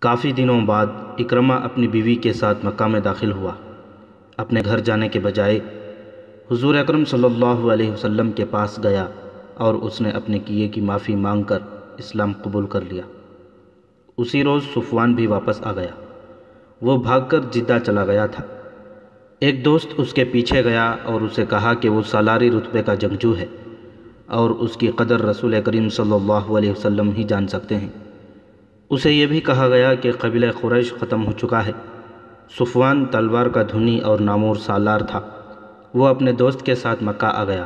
کافی دنوں بعد اکرمہ اپنی بیوی کے ساتھ مکہ میں داخل ہوا۔ اپنے گھر جانے کے بجائے حضور اکرم صلی اللہ علیہ وسلم کے پاس گیا اور اس نے اپنے کیے کی معافی مانگ کر اسلام قبول کر لیا۔ اسی روز صفوان بھی واپس آ گیا۔ وہ بھاگ کر جدہ چلا گیا تھا۔ ایک دوست اس کے پیچھے گیا اور اسے کہا کہ وہ سالاری رتبے کا جنگجو ہے اور اس کی قدر رسول کریم صلی اللہ علیہ وسلم ہی جان سکتے ہیں۔ اسے یہ بھی کہا گیا کہ قبیلہ قریش ختم ہو چکا ہے۔ صفوان تلوار کا دھنی اور نامور سالار تھا۔ وہ اپنے دوست کے ساتھ مکہ آ گیا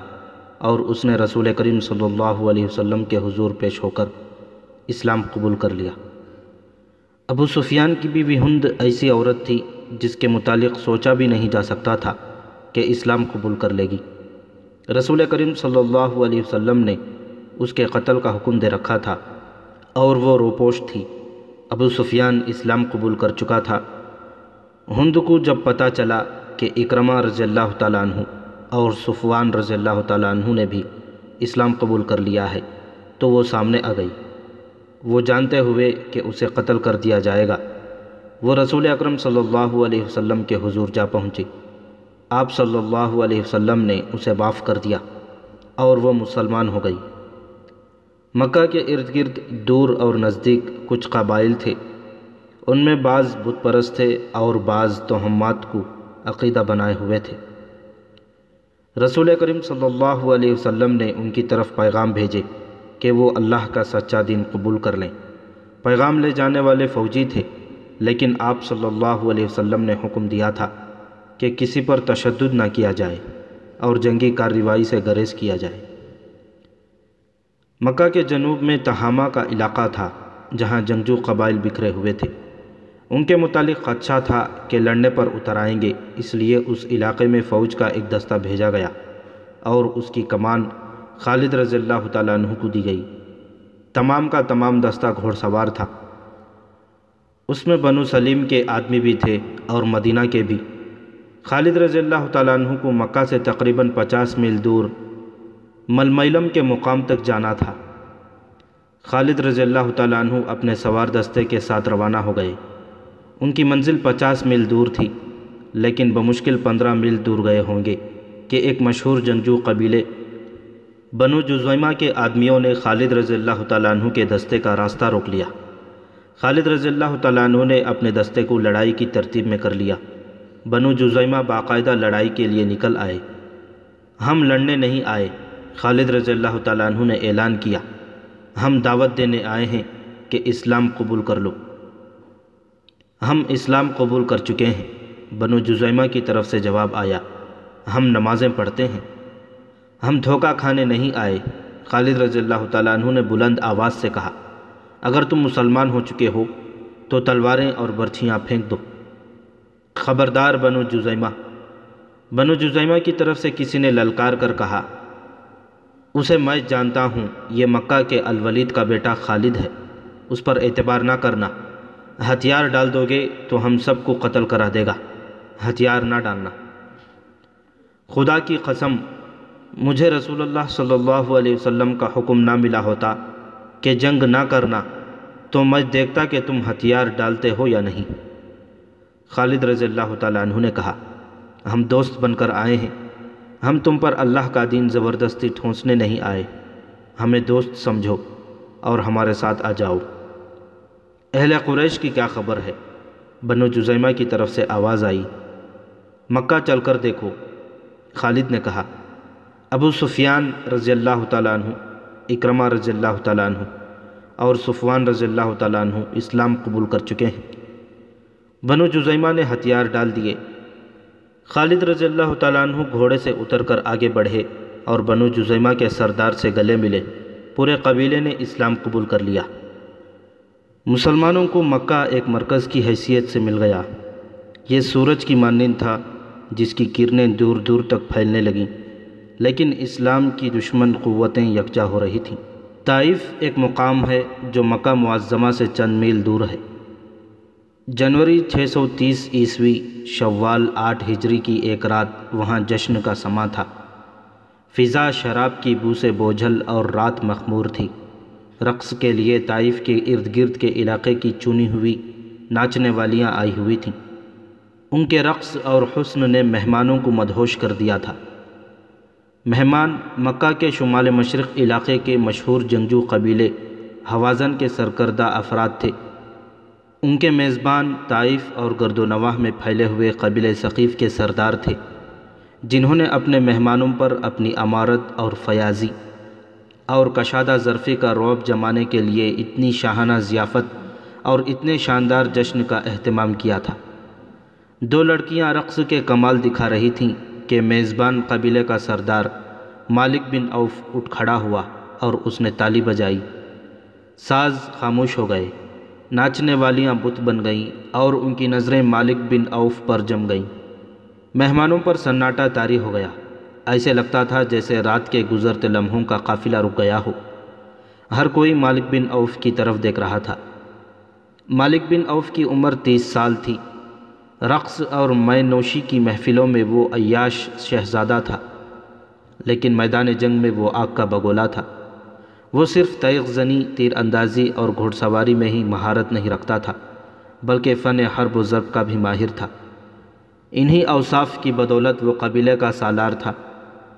اور اس نے رسول کریم صلی اللہ علیہ وسلم کے حضور پیش ہو کر اسلام قبول کر لیا۔ ابو سفیان کی بیوی ہند ایسی عورت تھی جس کے متعلق سوچا بھی نہیں جا سکتا تھا کہ اسلام قبول کر لے گی۔ رسول کریم صلی اللہ علیہ وسلم نے اس کے قتل کا حکم دے رکھا تھا اور وہ روپوش تھی۔ ابو سفیان اسلام قبول کر چکا تھا۔ ہند کو جب پتہ چلا کہ اکرمہ رضی اللہ تعالیٰ عنہ اور صفوان رضی اللہ تعالیٰ عنہ نے بھی اسلام قبول کر لیا ہے تو وہ سامنے آ گئی۔ وہ جانتے ہوئے کہ اسے قتل کر دیا جائے گا، وہ رسول اکرم صلی اللہ علیہ وسلم کے حضور جا پہنچی۔ آپ صلی اللہ علیہ وسلم نے اسے معاف کر دیا اور وہ مسلمان ہو گئی۔ مکہ کے ارد گرد دور اور نزدیک کچھ قبائل تھے۔ ان میں بعض بت پرست تھے اور بعض توہمات کو عقیدہ بنائے ہوئے تھے۔ رسول کریم صلی اللہ علیہ وسلم نے ان کی طرف پیغام بھیجے کہ وہ اللہ کا سچا دین قبول کر لیں۔ پیغام لے جانے والے فوجی تھے، لیکن آپ صلی اللہ علیہ وسلم نے حکم دیا تھا کہ کسی پر تشدد نہ کیا جائے اور جنگی کارروائی سے گریز کیا جائے۔ مکہ کے جنوب میں تہامہ کا علاقہ تھا جہاں جنگجو قبائل بکھرے ہوئے تھے۔ ان کے متعلق خدشہ تھا کہ لڑنے پر اتر آئیں گے، اس لیے اس علاقے میں فوج کا ایک دستہ بھیجا گیا اور اس کی کمان خالد رضی اللہ تعالیٰ عنہ کو دی گئی۔ تمام کا تمام دستہ گھوڑ سوار تھا۔ اس میں بنو سلیم کے آدمی بھی تھے اور مدینہ کے بھی۔ خالد رضی اللہ تعالیٰ عنہ کو مکہ سے تقریباً 50 میل دور ملمیلم کے مقام تک جانا تھا۔ خالد رضی اللہ تعالیٰ عنہ اپنے سوار دستے کے ساتھ روانہ ہو گئے۔ ان کی منزل 50 میل دور تھی، لیکن بمشکل 15 میل دور گئے ہوں گے کہ ایک مشہور جنگجو قبیلے بنو جذیمہ کے آدمیوں نے خالد رضی اللہ تعالیٰ عنہ کے دستے کا راستہ روک لیا۔ خالد رضی اللہ تعالیٰ عنہ نے اپنے دستے کو لڑائی کی ترتیب میں کر لیا۔ بنو جذیمہ باقاعدہ لڑائی کے لیے نکل آئے۔ ہم لڑنے نہیں آئے، خالد رضی اللہ تعالیٰ عنہ نے اعلان کیا، ہم دعوت دینے آئے ہیں کہ اسلام قبول کر لو۔ ہم اسلام قبول کر چکے ہیں۔ بنو جذیمہ کی طرف سے جواب آیا، ہم نمازیں پڑھتے ہیں، ہم دھوکہ کھانے نہیں آئے۔ خالد رضی اللہ تعالیٰ عنہ نے بلند آواز سے کہا، اگر تم مسلمان ہو چکے ہو تو تلواریں اور برچھیاں پھینک دو۔ خبردار بنو جذیمہ۔ بنو جذیمہ کی طرف سے کسی نے للکار کر کہا، اسے میں جانتا ہوں، یہ مکہ کے الولید کا بیٹا خالد ہے، اس پر اعتبار نہ کرنا۔ ہتھیار ڈال دو گے تو ہم سب کو قتل کرا دے گا، ہتھیار نہ ڈالنا۔ خدا کی قسم، مجھے رسول اللہ صلی اللہ علیہ وسلم کا حکم نہ ملا ہوتا کہ جنگ نہ کرنا تو میں دیکھتا کہ تم ہتھیار ڈالتے ہو یا نہیں۔ خالد رضی اللہ تعالیٰ عنہ نے کہا، ہم دوست بن کر آئے ہیں، ہم تم پر اللہ کا دین زبردستی ٹھونسنے نہیں آئے، ہمیں دوست سمجھو اور ہمارے ساتھ آ جاؤ۔ اہل قریش کی کیا خبر ہے؟ بنو جذیمہ کی طرف سے آواز آئی، مکہ چل کر دیکھو۔ خالد نے کہا، ابو سفیان رضی اللہ تعالیٰ عنہ، اکرمہ رضی اللہ تعالیٰ عنہ اور صفوان رضی اللہ تعالیٰ عنہ اسلام قبول کر چکے ہیں۔ بنو جذیمہ نے ہتھیار ڈال دیے۔ خالد رضی اللہ تعالیٰ عنہ گھوڑے سے اتر کر آگے بڑھے اور بنو جذیمہ کے سردار سے گلے ملے۔ پورے قبیلے نے اسلام قبول کر لیا۔ مسلمانوں کو مکہ ایک مرکز کی حیثیت سے مل گیا۔ یہ سورج کی مانند تھا جس کی کرنیں دور دور تک پھیلنے لگیں، لیکن اسلام کی دشمن قوتیں یکجا ہو رہی تھیں۔ طائف ایک مقام ہے جو مکہ معظمہ سے چند میل دور ہے۔ جنوری 630 عیسوی شوال 8 ہجری کی ایک رات وہاں جشن کا سماں تھا۔ فضا شراب کی بو سے بوجھل اور رات مخمور تھی۔ رقص کے لیے طائف کے ارد گرد کے علاقے کی چنی ہوئی ناچنے والیاں آئی ہوئی تھیں۔ ان کے رقص اور حسن نے مہمانوں کو مدہوش کر دیا تھا۔ مہمان مکہ کے شمال مشرق علاقے کے مشہور جنگجو قبیلے حوازن کے سرکردہ افراد تھے۔ ان کے میزبان طائف اور گرد و نواح میں پھیلے ہوئے قبیلے ثقیف کے سردار تھے، جنہوں نے اپنے مہمانوں پر اپنی امارت اور فیاضی اور کشادہ ظرفی کا رعب جمانے کے لیے اتنی شاہانہ ضیافت اور اتنے شاندار جشن کا اہتمام کیا تھا۔ دو لڑکیاں رقص کے کمال دکھا رہی تھیں کہ میزبان قبیلے کا سردار مالک بن عوف اٹھ کھڑا ہوا اور اس نے تالی بجائی۔ ساز خاموش ہو گئے، ناچنے والیاں بت بن گئیں اور ان کی نظریں مالک بن عوف پر جم گئیں۔ مہمانوں پر سناٹا طاری ہو گیا، ایسے لگتا تھا جیسے رات کے گزرتے لمحوں کا قافلہ رک گیا ہو۔ ہر کوئی مالک بن عوف کی طرف دیکھ رہا تھا۔ مالک بن عوف کی عمر 30 سال تھی۔ رقص اور مے نوشی کی محفلوں میں وہ عیاش شہزادہ تھا، لیکن میدان جنگ میں وہ آگ کا بگولا تھا۔ وہ صرف تیغ زنی، تیر اندازی اور گھوڑ سواری میں ہی مہارت نہیں رکھتا تھا، بلکہ فن حرب و ضرب کا بھی ماہر تھا۔ انہی اوصاف کی بدولت وہ قبیلے کا سالار تھا۔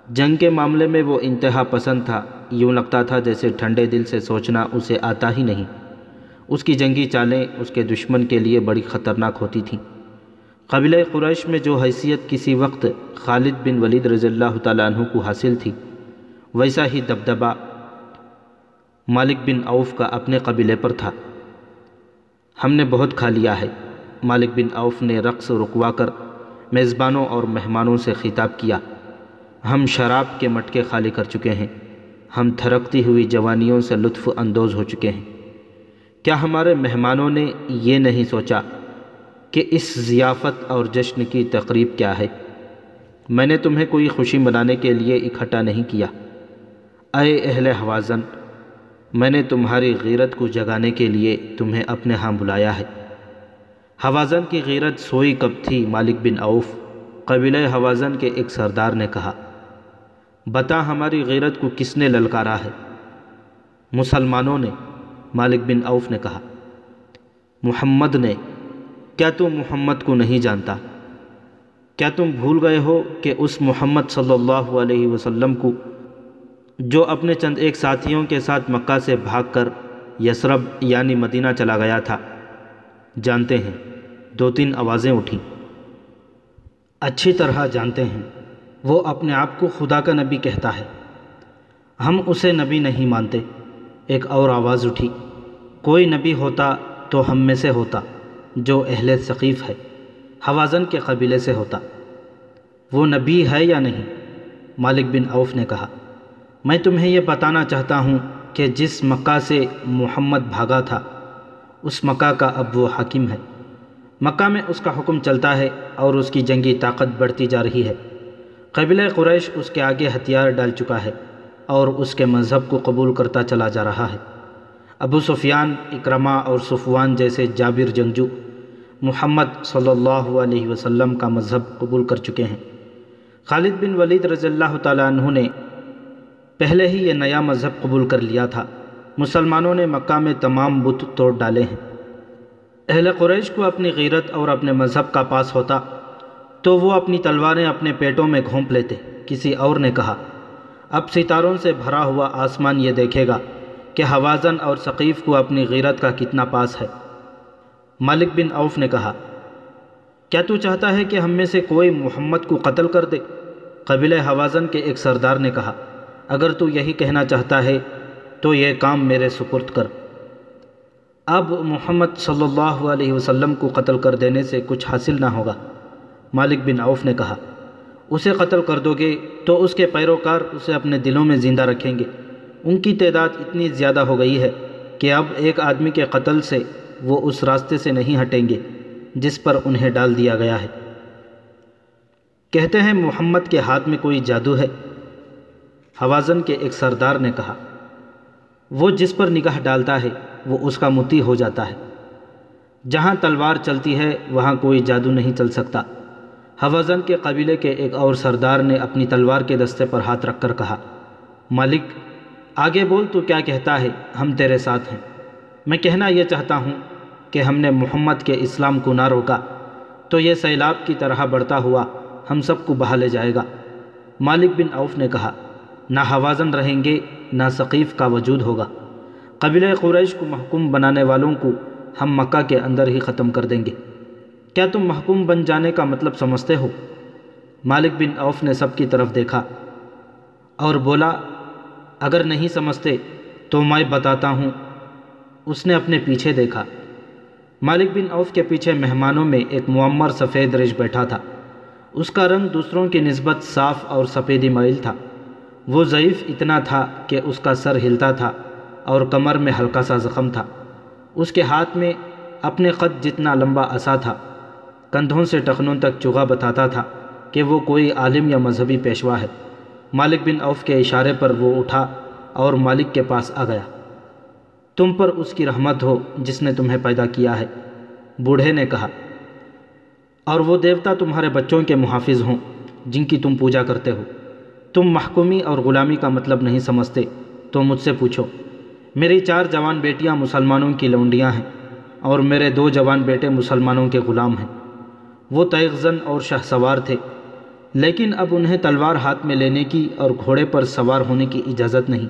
جنگ کے معاملے میں وہ انتہا پسند تھا، یوں لگتا تھا جیسے ٹھنڈے دل سے سوچنا اسے آتا ہی نہیں۔ اس کی جنگی چالیں اس کے دشمن کے لیے بڑی خطرناک ہوتی تھیں۔ قبیلہ قریش میں جو حیثیت کسی وقت خالد بن ولید رضی اللہ تعالیٰ عنہ کو حاصل تھی، ویسا ہی دبدبہ مالک بن عوف کا اپنے قبیلے پر تھا۔ ہم نے بہت کھا لیا ہے، مالک بن عوف نے رقص رکوا کر میزبانوں اور مہمانوں سے خطاب کیا۔ ہم شراب کے مٹکے خالی کر چکے ہیں، ہم تھرکتی ہوئی جوانیوں سے لطف اندوز ہو چکے ہیں۔ کیا ہمارے مہمانوں نے یہ نہیں سوچا کہ اس ضیافت اور جشن کی تقریب کیا ہے؟ میں نے تمہیں کوئی خوشی منانے کے لیے اکٹھا نہیں کیا۔ اے اہل حوازن، میں نے تمہاری غیرت کو جگانے کے لیے تمہیں اپنے ہاں بلایا ہے۔ حوازن کی غیرت سوئی کب تھی مالک بن عوف؟ قبیلہ حوازن کے ایک سردار نے کہا۔ بتا ہماری غیرت کو کس نے للکارا ہے؟ مسلمانوں نے، مالک بن عوف نے کہا۔ محمد نے؟ کیا تم محمد کو نہیں جانتا؟ کیا تم بھول گئے ہو کہ اس محمد صلی اللہ علیہ وسلم کو جو اپنے چند ایک ساتھیوں کے ساتھ مکہ سے بھاگ کر یثرب یعنی مدینہ چلا گیا تھا؟ جانتے ہیں، 2-3 آوازیں اٹھیں۔ اچھی طرح جانتے ہیں، وہ اپنے آپ کو خدا کا نبی کہتا ہے۔ ہم اسے نبی نہیں مانتے۔ ایک اور آواز اٹھی، کوئی نبی ہوتا تو ہم میں سے ہوتا، جو اہل ثقیف ہے، حوازن کے قبیلے سے ہوتا۔ وہ نبی ہے یا نہیں؟ مالک بن عوف نے کہا۔ میں تمہیں یہ بتانا چاہتا ہوں کہ جس مکہ سے محمد بھاگا تھا، اس مکہ کا اب وہ حاکم ہے۔ مکہ میں اس کا حکم چلتا ہے اور اس کی جنگی طاقت بڑھتی جا رہی ہے۔ قبیلہ قریش اس کے آگے ہتھیار ڈال چکا ہے اور اس کے مذہب کو قبول کرتا چلا جا رہا ہے۔ ابو سفیان، اکرمہ اور صفوان جیسے جابر جنگجو محمد صلی اللہ علیہ وسلم کا مذہب قبول کر چکے ہیں۔ خالد بن ولید رضی اللہ تعالیٰ عنہ نے پہلے ہی یہ نیا مذہب قبول کر لیا تھا۔ مسلمانوں نے مکہ میں تمام بت توڑ ڈالے ہیں۔ اہل قریش کو اپنی غیرت اور اپنے مذہب کا پاس ہوتا تو وہ اپنی تلواریں اپنے پیٹوں میں گھونپ لیتے۔ کسی اور نے کہا، اب ستاروں سے بھرا ہوا آسمان یہ دیکھے گا کہ حوازن اور ثقیف کو اپنی غیرت کا کتنا پاس ہے۔ مالک بن عوف نے کہا، کیا تو چاہتا ہے کہ ہم میں سے کوئی محمد کو قتل کر دے؟ قبیلہ حوازن کے ایک سردار نے کہا، اگر تو یہی کہنا چاہتا ہے تو یہ کام میرے سپرد کر۔ اب محمد صلی اللہ علیہ وسلم کو قتل کر دینے سے کچھ حاصل نہ ہوگا۔ مالک بن عوف نے کہا، اسے قتل کر دو گے تو اس کے پیروکار اسے اپنے دلوں میں زندہ رکھیں گے۔ ان کی تعداد اتنی زیادہ ہو گئی ہے کہ اب ایک آدمی کے قتل سے وہ اس راستے سے نہیں ہٹیں گے جس پر انہیں ڈال دیا گیا ہے۔ کہتے ہیں محمد کے ہاتھ میں کوئی جادو ہے۔ حوازن کے ایک سردار نے کہا، وہ جس پر نگاہ ڈالتا ہے وہ اس کا مطیع ہو جاتا ہے۔ جہاں تلوار چلتی ہے وہاں کوئی جادو نہیں چل سکتا۔ حوازن کے قبیلے کے ایک اور سردار نے اپنی تلوار کے دستے پر ہاتھ رکھ کر کہا، مالک آگے بول، تو کیا کہتا ہے؟ ہم تیرے ساتھ ہیں۔ میں کہنا یہ چاہتا ہوں کہ ہم نے محمد کے اسلام کو نہ روکا تو یہ سیلاب کی طرح بڑھتا ہوا ہم سب کو بہا لے جائے گا۔ مالک بن عوف نے کہا، نہ حوازن رہیں گے نہ ثقیف کا وجود ہوگا۔ قبیلہ قریش کو محکوم بنانے والوں کو ہم مکہ کے اندر ہی ختم کر دیں گے۔ کیا تم محکوم بن جانے کا مطلب سمجھتے ہو؟ مالک بن عوف نے سب کی طرف دیکھا اور بولا، اگر نہیں سمجھتے تو میں بتاتا ہوں۔ اس نے اپنے پیچھے دیکھا۔ مالک بن عوف کے پیچھے مہمانوں میں ایک معمر سفید ریش بیٹھا تھا۔ اس کا رنگ دوسروں کی نسبت صاف اور سفیدی مائل تھا۔ وہ ضعیف اتنا تھا کہ اس کا سر ہلتا تھا اور کمر میں ہلکا سا زخم تھا۔ اس کے ہاتھ میں اپنے قد جتنا لمبا عصا تھا۔ کندھوں سے ٹخنوں تک چوغا بتاتا تھا کہ وہ کوئی عالم یا مذہبی پیشوا ہے۔ مالک بن عوف کے اشارے پر وہ اٹھا اور مالک کے پاس آ گیا۔ تم پر اس کی رحمت ہو جس نے تمہیں پیدا کیا ہے، بوڑھے نے کہا، اور وہ دیوتا تمہارے بچوں کے محافظ ہوں جن کی تم پوجا کرتے ہو۔ تم محکومی اور غلامی کا مطلب نہیں سمجھتے تو مجھ سے پوچھو۔ میری 4 جوان بیٹیاں مسلمانوں کی لونڈیاں ہیں اور میرے 2 جوان بیٹے مسلمانوں کے غلام ہیں۔ وہ تیغ زن اور شہ سوار تھے، لیکن اب انہیں تلوار ہاتھ میں لینے کی اور گھوڑے پر سوار ہونے کی اجازت نہیں۔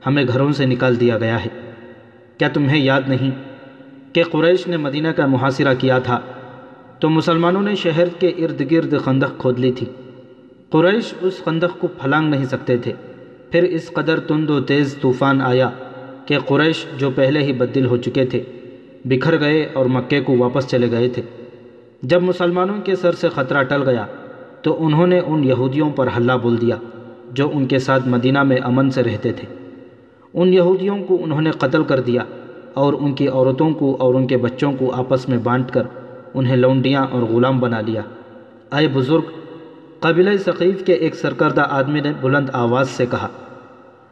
ہمیں گھروں سے نکال دیا گیا ہے۔ کیا تمہیں یاد نہیں کہ قریش نے مدینہ کا محاصرہ کیا تھا تو مسلمانوں نے شہر کے ارد گرد خندق کھود لی تھی۔ قریش اس خندق کو پھلانگ نہیں سکتے تھے۔ پھر اس قدر تند و تیز طوفان آیا کہ قریش جو پہلے ہی بددل ہو چکے تھے بکھر گئے اور مکے کو واپس چلے گئے تھے۔ جب مسلمانوں کے سر سے خطرہ ٹل گیا تو انہوں نے ان یہودیوں پر حملہ بول دیا جو ان کے ساتھ مدینہ میں امن سے رہتے تھے۔ ان یہودیوں کو انہوں نے قتل کر دیا اور ان کی عورتوں کو اور ان کے بچوں کو آپس میں بانٹ کر انہیں لونڈیاں اور غلام بنا لیا۔ اے بزرگ، قبیلہ ثقیف کے ایک سرکردہ آدمی نے بلند آواز سے کہا،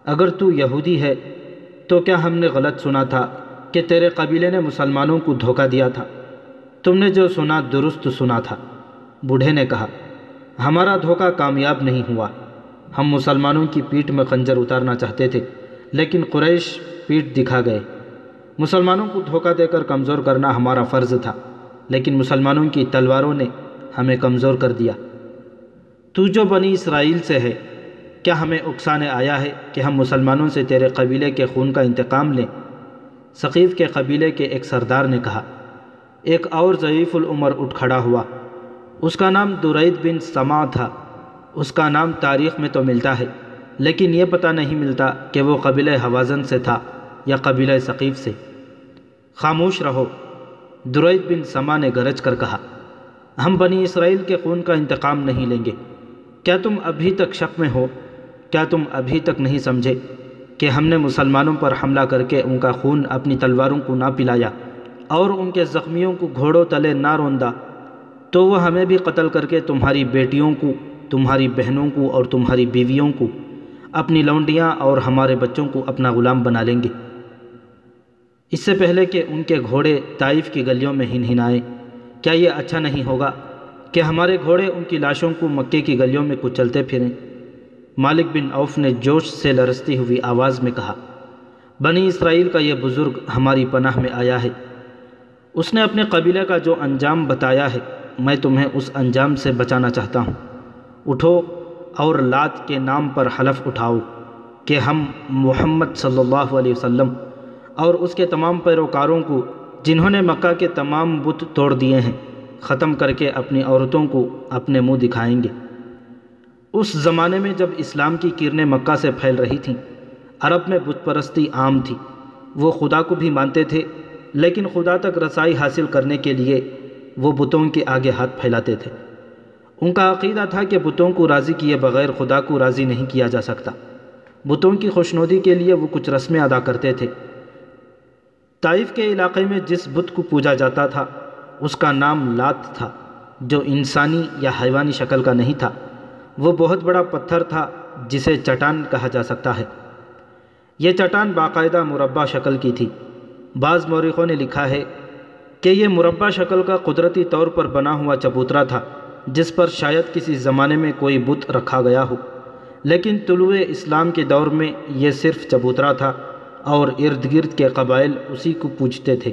اگر تو یہودی ہے تو کیا ہم نے غلط سنا تھا کہ تیرے قبیلے نے مسلمانوں کو دھوکہ دیا تھا؟ تم نے جو سنا درست سنا تھا۔ بوڑھے نے کہا، ہمارا دھوکہ کامیاب نہیں ہوا۔ ہم مسلمانوں کی پیٹھ میں خنجر اتارنا چاہتے تھے لیکن قریش پیٹھ دکھا گئے۔ مسلمانوں کو دھوکہ دے کر کمزور کرنا ہمارا فرض تھا لیکن مسلمانوں کی تلواروں نے ہمیں کمزور کر دیا۔ تو جو بنی اسرائیل سے ہے، کیا ہمیں اکسانے آیا ہے کہ ہم مسلمانوں سے تیرے قبیلے کے خون کا انتقام لیں؟ ثقیف کے قبیلے کے ایک سردار نے کہا۔ ایک اور ضعیف العمر اٹھ کھڑا ہوا۔ اس کا نام درید بن سما تھا۔ اس کا نام تاریخ میں تو ملتا ہے لیکن یہ پتہ نہیں ملتا کہ وہ قبیلہ حوازن سے تھا یا قبیلہ ثقیف سے۔ خاموش رہو، درید بن سما نے گرج کر کہا، ہم بنی اسرائیل کے خون کا انتقام نہیں لیں گے۔ کیا تم ابھی تک شک میں ہو؟ کیا تم ابھی تک نہیں سمجھے کہ ہم نے مسلمانوں پر حملہ کر کے ان کا خون اپنی تلواروں کو نہ پلایا اور ان کے زخمیوں کو گھوڑوں تلے نہ روندا تو وہ ہمیں بھی قتل کر کے تمہاری بیٹیوں کو، تمہاری بہنوں کو اور تمہاری بیویوں کو اپنی لونڈیاں اور ہمارے بچوں کو اپنا غلام بنا لیں گے۔ اس سے پہلے کہ ان کے گھوڑے طائف کی گلیوں میں ہنہنائیں، کیا یہ اچھا نہیں ہوگا کہ ہمارے گھوڑے ان کی لاشوں کو مکے کی گلیوں میں کچلتے پھریں؟ مالک بن عوف نے جوش سے لرزتی ہوئی آواز میں کہا، بنی اسرائیل کا یہ بزرگ ہماری پناہ میں آیا ہے۔ اس نے اپنے قبیلے کا جو انجام بتایا ہے میں تمہیں اس انجام سے بچانا چاہتا ہوں۔ اٹھو اور لات کے نام پر حلف اٹھاؤ کہ ہم محمد صلی اللہ علیہ وسلم اور اس کے تمام پیروکاروں کو جنہوں نے مکہ کے تمام بت توڑ دیے ہیں ختم کر کے اپنی عورتوں کو اپنے منہ دکھائیں گے۔ اس زمانے میں جب اسلام کی کرنیں مکہ سے پھیل رہی تھیں، عرب میں بت پرستی عام تھی۔ وہ خدا کو بھی مانتے تھے لیکن خدا تک رسائی حاصل کرنے کے لیے وہ بتوں کے آگے ہاتھ پھیلاتے تھے۔ ان کا عقیدہ تھا کہ بتوں کو راضی کیے بغیر خدا کو راضی نہیں کیا جا سکتا۔ بتوں کی خوشنودی کے لیے وہ کچھ رسمیں ادا کرتے تھے۔ طائف کے علاقے میں جس بت کو پوجا جاتا تھا اس کا نام لات تھا، جو انسانی یا حیوانی شکل کا نہیں تھا۔ وہ بہت بڑا پتھر تھا جسے چٹان کہا جا سکتا ہے۔ یہ چٹان باقاعدہ مربع شکل کی تھی۔ بعض مورخوں نے لکھا ہے کہ یہ مربع شکل کا قدرتی طور پر بنا ہوا چبوترا تھا جس پر شاید کسی زمانے میں کوئی بت رکھا گیا ہو، لیکن طلوع اسلام کے دور میں یہ صرف چبوترا تھا اور ارد گرد کے قبائل اسی کو پوجتے تھے۔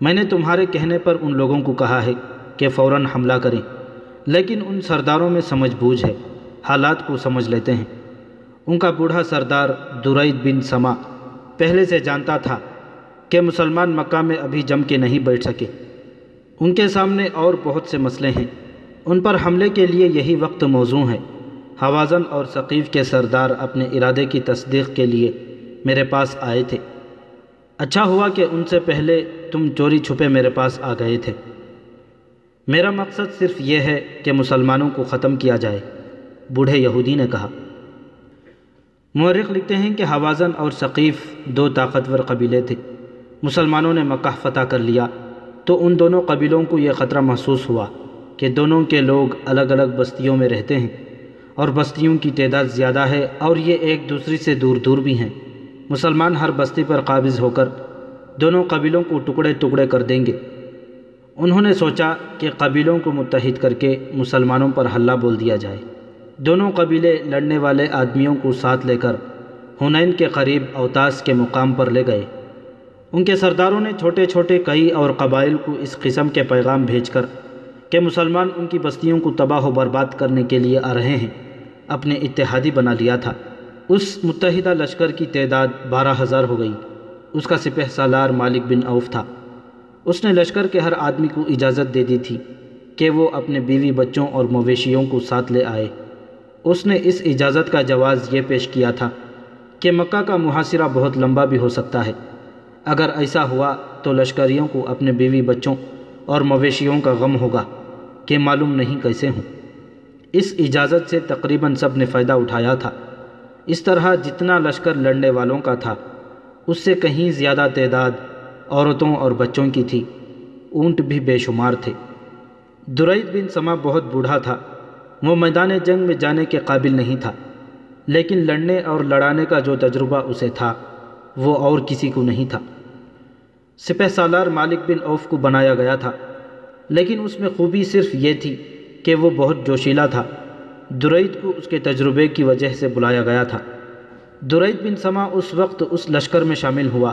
میں نے تمہارے کہنے پر ان لوگوں کو کہا ہے کہ فوراً حملہ کریں، لیکن ان سرداروں میں سمجھ بوجھ ہے، حالات کو سمجھ لیتے ہیں۔ ان کا بوڑھا سردار درید بن سما پہلے سے جانتا تھا کہ مسلمان مکہ میں ابھی جم کے نہیں بیٹھ سکے۔ ان کے سامنے اور بہت سے مسئلے ہیں، ان پر حملے کے لیے یہی وقت موزوں ہے۔ حوازن اور ثقیف کے سردار اپنے ارادے کی تصدیق کے لیے میرے پاس آئے تھے۔ اچھا ہوا کہ ان سے پہلے تم چوری چھپے میرے پاس آ گئے تھے۔ میرا مقصد صرف یہ ہے کہ مسلمانوں کو ختم کیا جائے، بوڑھے یہودی نے کہا۔ مورخ لکھتے ہیں کہ حوازن اور ثقیف دو طاقتور قبیلے تھے۔ مسلمانوں نے مکہ فتح کر لیا تو ان دونوں قبیلوں کو یہ خطرہ محسوس ہوا کہ دونوں کے لوگ الگ الگ بستیوں میں رہتے ہیں اور بستیوں کی تعداد زیادہ ہے اور یہ ایک دوسری سے دور دور بھی ہیں۔ مسلمان ہر بستی پر قابض ہو کر دونوں قبیلوں کو ٹکڑے ٹکڑے کر دیں گے۔ انہوں نے سوچا کہ قبیلوں کو متحد کر کے مسلمانوں پر حملہ بول دیا جائے۔ دونوں قبیلے لڑنے والے آدمیوں کو ساتھ لے کر حنین کے قریب اوتاس کے مقام پر لے گئے۔ ان کے سرداروں نے چھوٹے چھوٹے کئی اور قبائل کو اس قسم کے پیغام بھیج کر کہ مسلمان ان کی بستیوں کو تباہ و برباد کرنے کے لیے آ رہے ہیں، اپنے اتحادی بنا لیا تھا۔ اس متحدہ لشکر کی تعداد 12,000 ہو گئی۔ اس کا سپہ سالار مالک بن عوف تھا۔ اس نے لشکر کے ہر آدمی کو اجازت دے دی تھی کہ وہ اپنے بیوی بچوں اور مویشیوں کو ساتھ لے آئے۔ اس نے اس اجازت کا جواز یہ پیش کیا تھا کہ مکہ کا محاصرہ بہت لمبا بھی ہو سکتا ہے۔ اگر ایسا ہوا تو لشکریوں کو اپنے بیوی بچوں اور مویشیوں کا غم ہوگا کہ معلوم نہیں کیسے ہوں۔ اس اجازت سے تقریباً سب نے فائدہ اٹھایا تھا۔ اس طرح جتنا لشکر لڑنے والوں کا تھا اس سے کہیں زیادہ تعداد عورتوں اور بچوں کی تھی، اونٹ بھی بے شمار تھے۔ درید بن سما بہت بوڑھا تھا، وہ میدان جنگ میں جانے کے قابل نہیں تھا، لیکن لڑنے اور لڑانے کا جو تجربہ اسے تھا وہ اور کسی کو نہیں تھا۔ سپہ سالار مالک بن عوف کو بنایا گیا تھا، لیکن اس میں خوبی صرف یہ تھی کہ وہ بہت جوشیلا تھا۔ درید کو اس کے تجربے کی وجہ سے بلایا گیا تھا۔ درید بن سما اس وقت اس لشکر میں شامل ہوا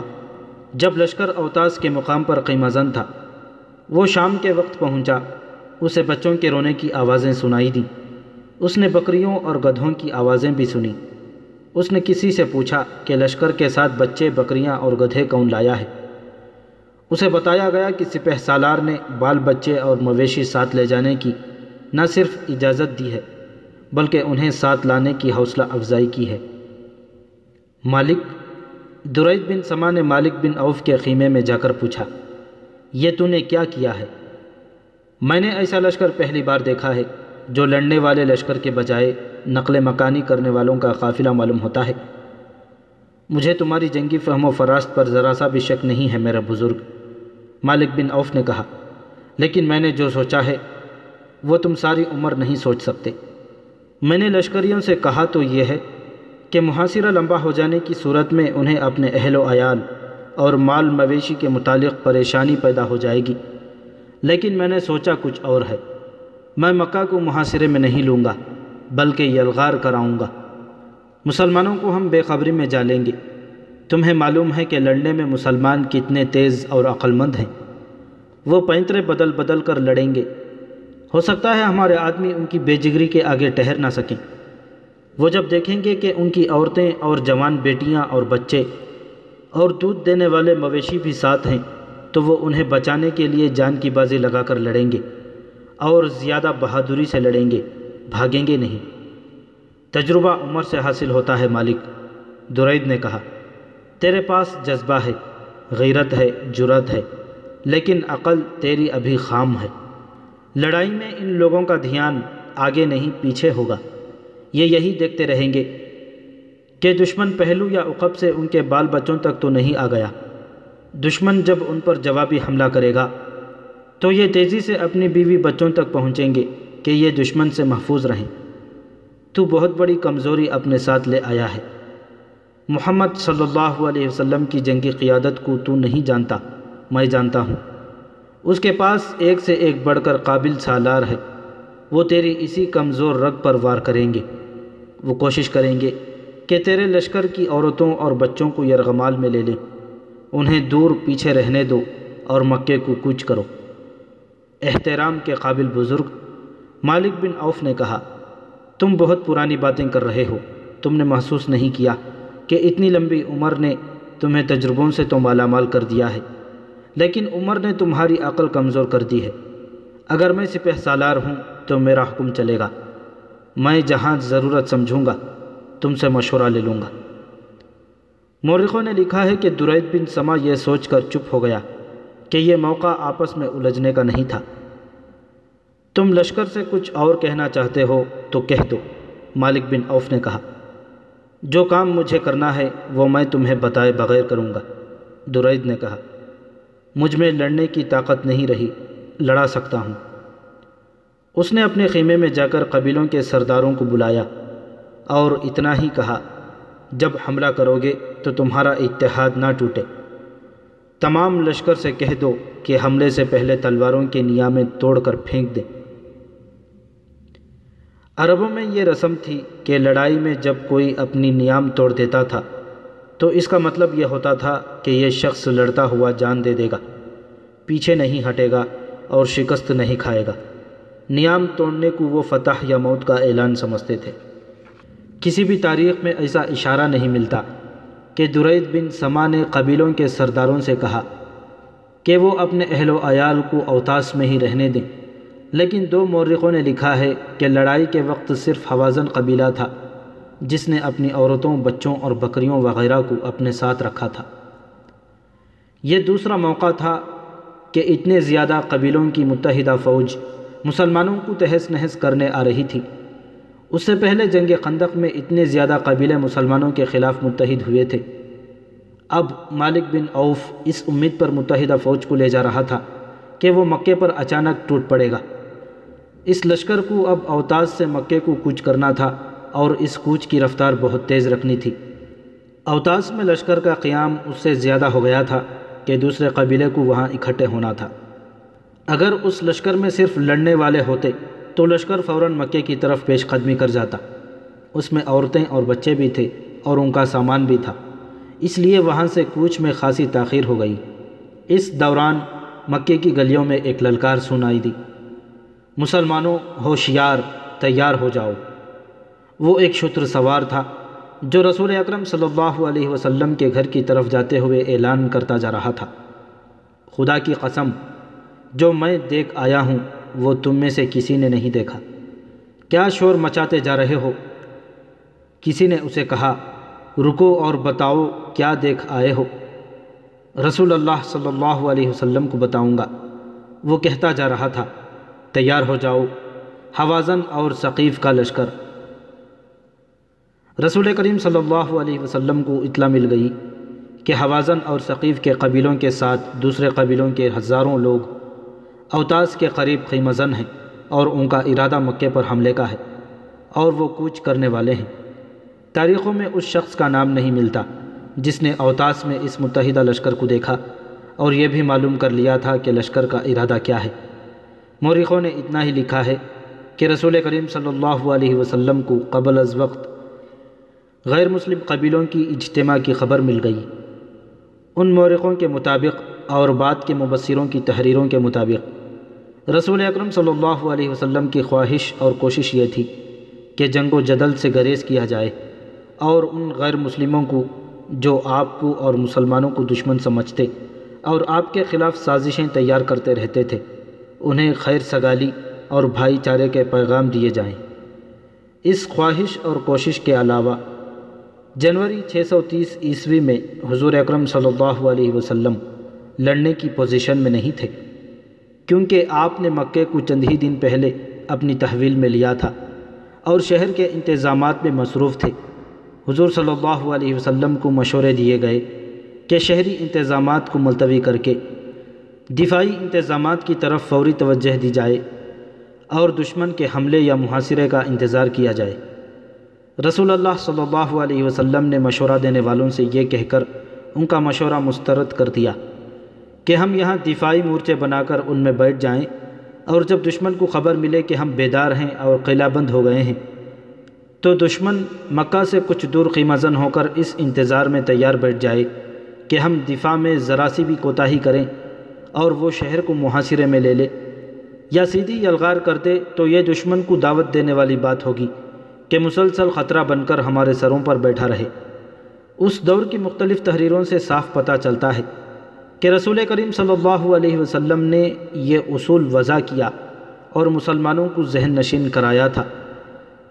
جب لشکر اوتاس کے مقام پر قیمہ زن تھا۔ وہ شام کے وقت پہنچا، اسے بچوں کے رونے کی آوازیں سنائی دیں۔ اس نے بکریوں اور گدھوں کی آوازیں بھی سنیں۔ اس نے کسی سے پوچھا کہ لشکر کے ساتھ بچے، بکریاں اور گدھے کون لایا ہے؟ اسے بتایا گیا کہ سپہ سالار نے بال بچے اور مویشی ساتھ لے جانے کی نہ صرف اجازت دی ہے بلکہ انہیں ساتھ لانے کی حوصلہ افزائی کی ہے۔ مالک، درید بن سما نے مالک بن عوف کے خیمے میں جا کر پوچھا، یہ تو نے کیا کیا ہے؟ میں نے ایسا لشکر پہلی بار دیکھا ہے جو لڑنے والے لشکر کے بجائے نقل مکانی کرنے والوں کا قافلہ معلوم ہوتا ہے۔ مجھے تمہاری جنگی فہم و فراست پر ذرا سا بھی شک نہیں ہے میرا بزرگ، مالک بن عوف نے کہا، لیکن میں نے جو سوچا ہے وہ تم ساری عمر نہیں سوچ سکتے۔ میں نے لشکریوں سے کہا تو یہ ہے کہ محاصرہ لمبا ہو جانے کی صورت میں انہیں اپنے اہل و عیال اور مال مویشی کے متعلق پریشانی پیدا ہو جائے گی، لیکن میں نے سوچا کچھ اور ہے۔ میں مکہ کو محاصرے میں نہیں لوں گا بلکہ یلغار کراؤں گا۔ مسلمانوں کو ہم بے خبری میں جالیں گے۔ تمہیں معلوم ہے کہ لڑنے میں مسلمان کتنے تیز اور عقل مند ہیں۔ وہ پینترے بدل بدل کر لڑیں گے۔ ہو سکتا ہے ہمارے آدمی ان کی بے جگری کے آگے ٹھہر نہ سکیں۔ وہ جب دیکھیں گے کہ ان کی عورتیں اور جوان بیٹیاں اور بچے اور دودھ دینے والے مویشی بھی ساتھ ہیں تو وہ انہیں بچانے کے لیے جان کی بازی لگا کر لڑیں گے اور زیادہ بہادری سے لڑیں گے، بھاگیں گے نہیں۔ تجربہ عمر سے حاصل ہوتا ہے مالک، درید نے کہا۔ تیرے پاس جذبہ ہے، غیرت ہے، جرأت ہے، لیکن عقل تیری ابھی خام ہے۔ لڑائی میں ان لوگوں کا دھیان آگے نہیں پیچھے ہوگا۔ یہ یہی دیکھتے رہیں گے کہ دشمن پہلو یا عقب سے ان کے بال بچوں تک تو نہیں آ گیا۔ دشمن جب ان پر جوابی حملہ کرے گا تو یہ تیزی سے اپنی بیوی بچوں تک پہنچیں گے کہ یہ دشمن سے محفوظ رہیں۔ تو بہت بڑی کمزوری اپنے ساتھ لے آیا ہے۔ محمد صلی اللہ علیہ وسلم کی جنگی قیادت کو تو نہیں جانتا، میں جانتا ہوں۔ اس کے پاس ایک سے ایک بڑھ کر قابل سالار ہے۔ وہ تیری اسی کمزور رگ پر وار کریں گے۔ وہ کوشش کریں گے کہ تیرے لشکر کی عورتوں اور بچوں کو یرغمال میں لے لیں۔ انہیں دور پیچھے رہنے دو اور مکے کو کوچ کرو۔ احترام کے قابل بزرگ مالک بن عوف نے کہا، تم بہت پرانی باتیں کر رہے ہو۔ تم نے محسوس نہیں کیا کہ اتنی لمبی عمر نے تمہیں تجربوں سے تو مالا مال کر دیا ہے، لیکن عمر نے تمہاری عقل کمزور کر دی ہے۔ اگر میں سپہ سالار ہوں تو میرا حکم چلے گا، میں جہاں ضرورت سمجھوں گا تم سے مشورہ لے لوں گا۔ مورخوں نے لکھا ہے کہ درید بن سما یہ سوچ کر چپ ہو گیا کہ یہ موقع آپس میں الجھنے کا نہیں تھا۔ تم لشکر سے کچھ اور کہنا چاہتے ہو تو کہہ دو، مالک بن عوف نے کہا۔ جو کام مجھے کرنا ہے وہ میں تمہیں بتائے بغیر کروں گا، درید نے کہا۔ مجھ میں لڑنے کی طاقت نہیں رہی، لڑا سکتا ہوں۔ اس نے اپنے خیمے میں جا کر قبیلوں کے سرداروں کو بلایا اور اتنا ہی کہا، جب حملہ کرو گے تو تمہارا اتحاد نہ ٹوٹے۔ تمام لشکر سے کہہ دو کہ حملے سے پہلے تلواروں کے نیامیں توڑ کر پھینک دیں۔ عربوں میں یہ رسم تھی کہ لڑائی میں جب کوئی اپنی نیام توڑ دیتا تھا تو اس کا مطلب یہ ہوتا تھا کہ یہ شخص لڑتا ہوا جان دے دے گا، پیچھے نہیں ہٹے گا اور شکست نہیں کھائے گا۔ نیام توڑنے کو وہ فتح یا موت کا اعلان سمجھتے تھے۔ کسی بھی تاریخ میں ایسا اشارہ نہیں ملتا کہ درید بن سما نے قبیلوں کے سرداروں سے کہا کہ وہ اپنے اہل و عیال کو اوطاس میں ہی رہنے دیں، لیکن دو مورخوں نے لکھا ہے کہ لڑائی کے وقت صرف حوازن قبیلہ تھا جس نے اپنی عورتوں، بچوں اور بکریوں وغیرہ کو اپنے ساتھ رکھا تھا۔ یہ دوسرا موقع تھا کہ اتنے زیادہ قبیلوں کی متحدہ فوج مسلمانوں کو تہس نہس کرنے آ رہی تھی۔ اس سے پہلے جنگ خندق میں اتنے زیادہ قبیلے مسلمانوں کے خلاف متحد ہوئے تھے۔ اب مالک بن عوف اس امید پر متحدہ فوج کو لے جا رہا تھا کہ وہ مکے پر اچانک ٹوٹ پڑے گا۔ اس لشکر کو اب اوطاس سے مکے کو کوچ کرنا تھا اور اس کوچ کی رفتار بہت تیز رکھنی تھی۔ اوطاس میں لشکر کا قیام اس سے زیادہ ہو گیا تھا کہ دوسرے قبیلے کو وہاں اکٹھے ہونا تھا۔ اگر اس لشکر میں صرف لڑنے والے ہوتے تو لشکر فوراً مکے کی طرف پیش قدمی کر جاتا۔ اس میں عورتیں اور بچے بھی تھے اور ان کا سامان بھی تھا، اس لیے وہاں سے کوچ میں خاصی تاخیر ہو گئی۔ اس دوران مکے کی گلیوں میں ایک للکار سنائی دی، مسلمانوں ہوشیار، تیار ہو جاؤ۔ وہ ایک شتر سوار تھا جو رسول اکرم صلی اللہ علیہ وسلم کے گھر کی طرف جاتے ہوئے اعلان کرتا جا رہا تھا، خدا کی قسم، جو میں دیکھ آیا ہوں وہ تم میں سے کسی نے نہیں دیکھا۔ کیا شور مچاتے جا رہے ہو؟ کسی نے اسے کہا، رکو اور بتاؤ کیا دیکھ آئے ہو؟ رسول اللہ صلی اللہ علیہ وسلم کو بتاؤں گا۔ وہ کہتا جا رہا تھا، تیار ہو جاؤ، حوازن اور ثقیف کا لشکر۔ رسول کریم صلی اللہ علیہ وسلم کو اطلاع مل گئی کہ حوازن اور ثقیف کے قبیلوں کے ساتھ دوسرے قبیلوں کے ہزاروں لوگ اوطاس کے قریب خیمہ زن ہیں اور ان کا ارادہ مکے پر حملے کا ہے اور وہ کوچ کرنے والے ہیں۔ تاریخوں میں اس شخص کا نام نہیں ملتا جس نے اوطاس میں اس متحدہ لشکر کو دیکھا اور یہ بھی معلوم کر لیا تھا کہ لشکر کا ارادہ کیا ہے۔ مورخوں نے اتنا ہی لکھا ہے کہ رسول کریم صلی اللہ علیہ وسلم کو قبل از وقت غیر مسلم قبیلوں کی اجتماع کی خبر مل گئی۔ ان مورخوں کے مطابق اور بعد کے مبصروں کی تحریروں کے مطابق رسول اکرم صلی اللہ علیہ وسلم کی خواہش اور کوشش یہ تھی کہ جنگ و جدل سے گریز کیا جائے اور ان غیر مسلموں کو جو آپ کو اور مسلمانوں کو دشمن سمجھتے اور آپ کے خلاف سازشیں تیار کرتے رہتے تھے، انہیں خیر سگالی اور بھائی چارے کے پیغام دیے جائیں۔ اس خواہش اور کوشش کے علاوہ جنوری 630 عیسوی میں حضور اکرم صلی اللہ علیہ وسلم لڑنے کی پوزیشن میں نہیں تھے، کیونکہ آپ نے مکے کو چند ہی دن پہلے اپنی تحویل میں لیا تھا اور شہر کے انتظامات میں مصروف تھے۔ حضور صلی اللہ علیہ وسلم کو مشورے دیے گئے کہ شہری انتظامات کو ملتوی کر کے دفاعی انتظامات کی طرف فوری توجہ دی جائے اور دشمن کے حملے یا محاصرے کا انتظار کیا جائے۔ رسول اللہ صلی اللہ علیہ وسلم نے مشورہ دینے والوں سے یہ کہہ کر ان کا مشورہ مسترد کر دیا کہ ہم یہاں دفاعی مورچے بنا کر ان میں بیٹھ جائیں اور جب دشمن کو خبر ملے کہ ہم بیدار ہیں اور قلعہ بند ہو گئے ہیں تو دشمن مکہ سے کچھ دور خیمہ زن ہو کر اس انتظار میں تیار بیٹھ جائے کہ ہم دفاع میں ذرا سی بھی کوتاہی کریں اور وہ شہر کو محاصرے میں لے لے، یا سیدھی یلغار کر دے تو یہ دشمن کو دعوت دینے والی بات ہوگی کہ مسلسل خطرہ بن کر ہمارے سروں پر بیٹھا رہے۔ اس دور کی مختلف تحریروں سے صاف پتہ چلتا ہے کہ رسول کریم صلی اللہ علیہ وسلم نے یہ اصول وضع کیا اور مسلمانوں کو ذہن نشین کرایا تھا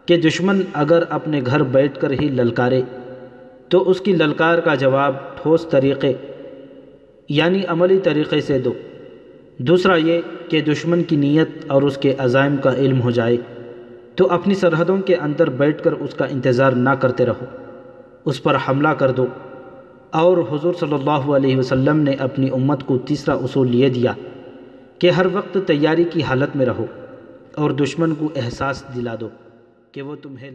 کہ دشمن اگر اپنے گھر بیٹھ کر ہی للکارے تو اس کی للکار کا جواب ٹھوس طریقے یعنی عملی طریقے سے دو۔ دوسرا یہ کہ دشمن کی نیت اور اس کے عزائم کا علم ہو جائے تو اپنی سرحدوں کے اندر بیٹھ کر اس کا انتظار نہ کرتے رہو، اس پر حملہ کر دو۔ اور حضور صلی اللہ علیہ وسلم نے اپنی امت کو تیسرا اصول یہ دیا کہ ہر وقت تیاری کی حالت میں رہو اور دشمن کو احساس دلا دو کہ وہ تمہیں